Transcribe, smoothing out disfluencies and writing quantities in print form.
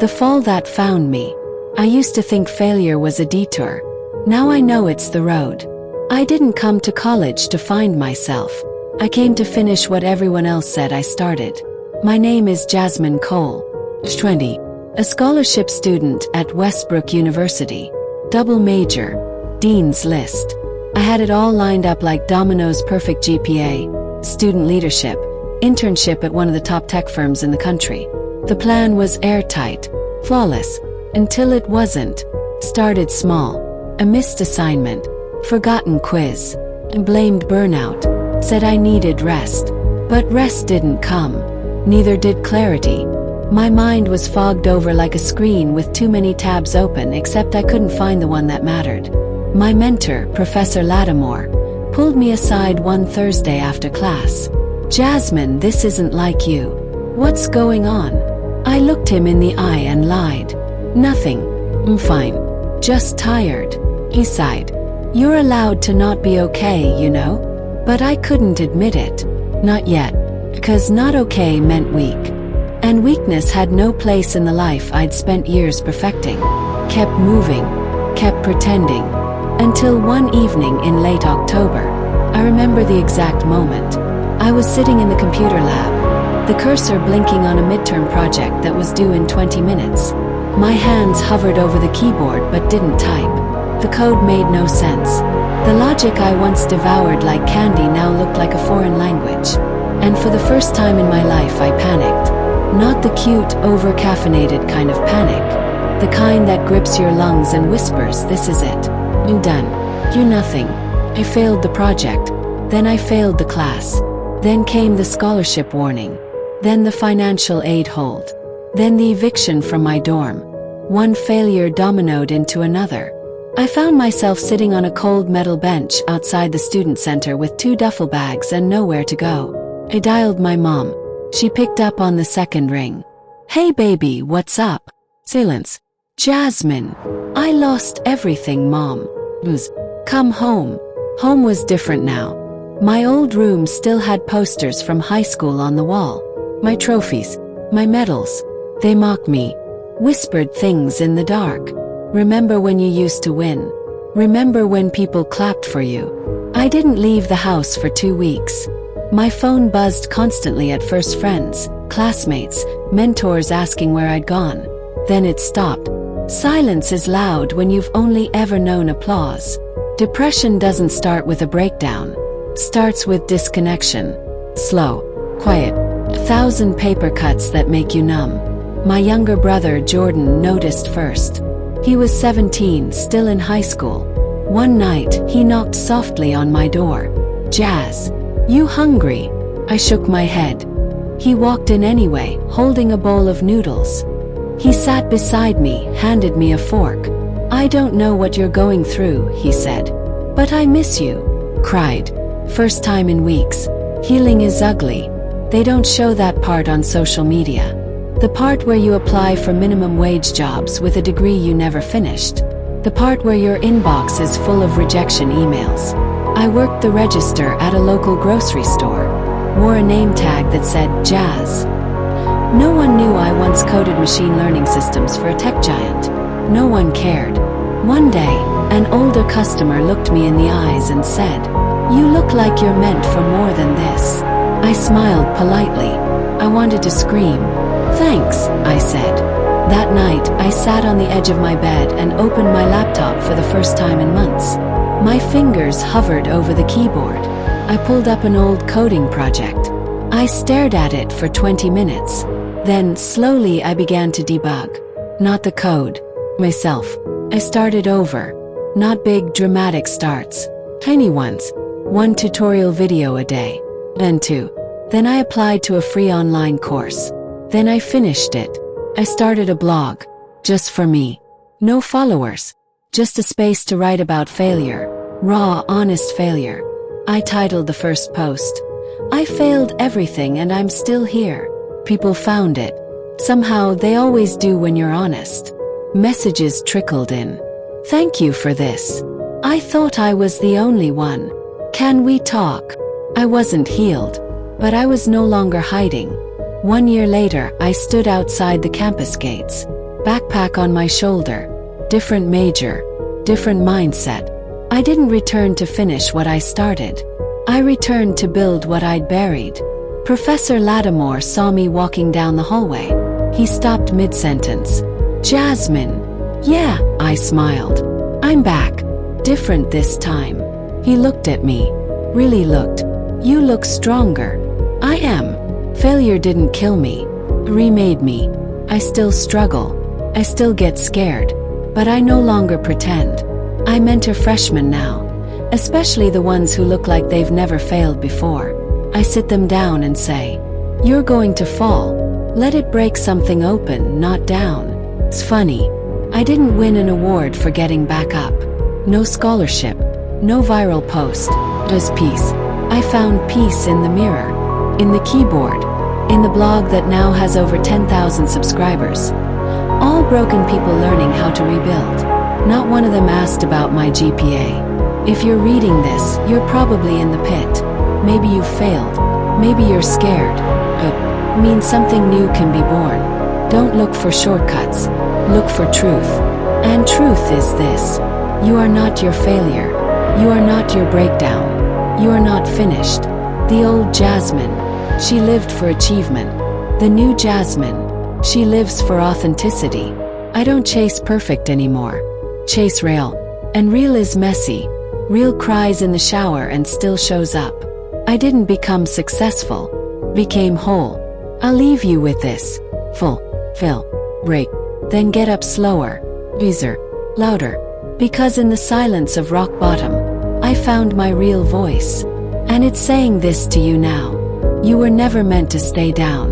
The fall that found me. I used to think failure was a detour. Now I know it's the road. I didn't come to college to find myself. I came to finish what everyone else said I started. My name is Jasmine Cole. 20. A scholarship student at Westbrook University. Double major. Dean's List. I had it all lined up like dominoes: perfect GPA, student leadership, internship at one of the top tech firms in the country. The plan was airtight, flawless, until it wasn't. Started small. A missed assignment, forgotten quiz, and blamed burnout. Said I needed rest. But rest didn't come. Neither did clarity. My mind was fogged over like a screen with too many tabs open, except I couldn't find the one that mattered. My mentor, Professor Lattimore, pulled me aside one Thursday after class. "Jasmine, this isn't like you. What's going on?" I looked him in the eye and lied. "Nothing. I'm fine. Just tired." He sighed. "You're allowed to not be okay, you know?" But I couldn't admit it. Not yet. Because not okay meant weak. And weakness had no place in the life I'd spent years perfecting. Kept moving. Kept pretending. Until one evening in late October. I remember the exact moment. I was sitting in the computer lab, the cursor blinking on a midterm project that was due in 20 minutes. My hands hovered over the keyboard but didn't type. The code made no sense. The logic I once devoured like candy now looked like a foreign language. And for the first time in my life I panicked. Not the cute, over-caffeinated kind of panic. The kind that grips your lungs and whispers, "This is it. You're done. You're nothing." I failed the project. Then I failed the class. Then came the scholarship warning. Then the financial aid hold. Then the eviction from my dorm. One failure dominoed into another. I found myself sitting on a cold metal bench outside the student center with 2 duffel bags and nowhere to go. I dialed my mom. She picked up on the second ring. "Hey baby, what's up?" Silence. "Jasmine, I lost everything, Mom." "Come home." Home was different now. My old room still had posters from high school on the wall. My trophies, my medals. They mocked me. Whispered things in the dark. "Remember when you used to win? Remember when people clapped for you?" I didn't leave the house for 2 weeks. My phone buzzed constantly at first friends, classmates, mentors asking where I'd gone. Then it stopped. Silence is loud when you've only ever known applause. Depression doesn't start with a breakdown. Starts with disconnection. Slow, quiet, 1,000 paper cuts that make you numb. My younger brother Jordan noticed first. He was 17, still in high school. One night, he knocked softly on my door. "Jazz, you hungry?" I shook my head. He walked in anyway, holding a bowl of noodles. He sat beside me, handed me a fork. "I don't know what you're going through," he said. "But I miss you." Cried. First time in weeks. Healing is ugly. They don't show that part on social media. The part where you apply for minimum wage jobs with a degree you never finished. The part where your inbox is full of rejection emails. I worked the register at a local grocery store. Wore a name tag that said Jazz. No one knew I once coded machine learning systems for a tech giant. No one cared. One day, an older customer looked me in the eyes and said, "You look like you're meant for more than this." I smiled politely. I wanted to scream. "Thanks," I said. That night, I sat on the edge of my bed and opened my laptop for the first time in months. My fingers hovered over the keyboard. I pulled up an old coding project. I stared at it for 20 minutes. Then, slowly, I began to debug. Not the code. Myself. I started over. Not big, dramatic starts. Tiny ones. 1 tutorial video a day. Then 2. Then I applied to a free online course. Then I finished it. I started a blog. Just for me. No followers. Just a space to write about failure. Raw, honest failure. I titled the first post, "I failed everything and I'm still here." People found it. Somehow they always do when you're honest. Messages trickled in. "Thank you for this. I thought I was the only one. Can we talk?" I wasn't healed, but I was no longer hiding. 1 year later, I stood outside the campus gates, backpack on my shoulder, different major, different mindset. I didn't return to finish what I started. I returned to build what I'd buried. Professor Lattimore saw me walking down the hallway. He stopped mid-sentence. "Jasmine." "Yeah," I smiled. "I'm back. Different this time." He looked at me. Really looked. "You look stronger." "I am. Failure didn't kill me. It remade me. I still struggle. I still get scared. But I no longer pretend. I mentor freshmen now, especially the ones who look like they've never failed before. I sit them down and say, "You're going to fall. Let it break something open, not down." It's funny. I didn't win an award for getting back up. No scholarship. No viral post. Just peace. I found peace in the mirror. In the keyboard. In the blog that now has over 10,000 subscribers. All broken people learning how to rebuild. Not one of them asked about my GPA. If you're reading this, you're probably in the pit. Maybe you failed. Maybe you're scared. But means something new can be born. Don't look for shortcuts. Look for truth. And truth is this. You are not your failure. You are not your breakdown. You are not finished. The old Jasmine, she lived for achievement. The new Jasmine, she lives for authenticity. I don't chase perfect anymore. Chase real. And real is messy. Real cries in the shower and still shows up. I didn't become successful. Became whole. I'll leave you with this. Fill. Break. Then get up slower. Wiser. Louder. Because in the silence of rock bottom, I found my real voice. And it's saying this to you now. You were never meant to stay down.